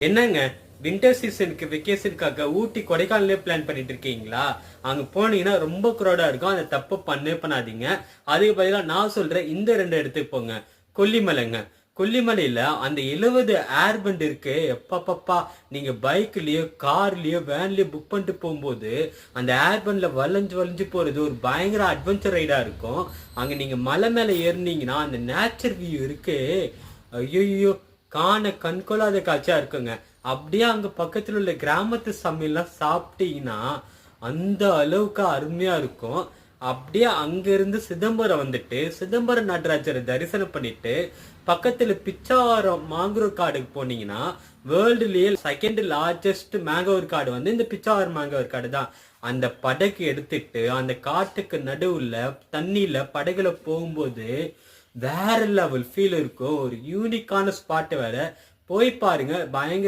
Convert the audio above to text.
என்னங்க வின்டர் சீசனுக்கு வெக்கேஷனுக்காக ஊட்டி கொடைக்கானலே பிளான் பண்ணிட்டு இருக்கீங்களா? அங்க போனீங்கன்னா ரொம்ப க்ரௌடா இருக்கும். அந்த தப்பு பண்ணாதீங்க. அதுக்கு பதிலா நான் சொல்றேன், இந்த 2 இடத்துக்கு போங்க. கொல்லிமலைங்க. கொல்லிமலையில அந்த 70 ஏர்பண்ட் இருக்கு. எப்பப்பப்பா, நீங்க பைக்லயோ கார்லயோ வேன்லயோ புக் பண்ணிட்டு போகும்போது அந்த ஏர்பண்ட்ல வளைஞ்சு வளைஞ்சு போறது ஒரு பயங்கர அட்வென்ச்சர் ரைடா இருக்கும். அங்க நீங்க மலை மேல ஏறினீங்கன்னா அந்த நேச்சர் வியூ இருக்கு. ஐயோ, காண கண்கொள்ளாத காட்சியா இருக்குங்க. அப்படியே அங்க பக்கத்துல உள்ள கிராமத்து சமையல்லாம் சாப்பிட்டீங்கன்னா அந்த அளவுக்கு அருமையா இருக்கும். அப்படியே அங்க இருந்து சிதம்பரம் வந்துட்டு சிதம்பரம் நடராஜரை தரிசனம் பண்ணிட்டு பக்கத்துல பிச்சாவரம் மாங்குரோவ் காடுக்கு போனீங்கன்னா வேர்ல்டுலயே செகண்ட் லார்ஜஸ்ட் மேங்கோவர் காடு வந்து இந்த பிச்சாவரம் மேங்கோவர் காடு தான். அந்த படகு எடுத்துட்டு அந்த காட்டுக்கு நடுவுல தண்ணியில படகுல போகும்போது வேற லெவல் ஃபீல் இருக்கும். ஒரு யூனிக்கான ஸ்பாட் வேற. போய் பாருங்க, பயங்கர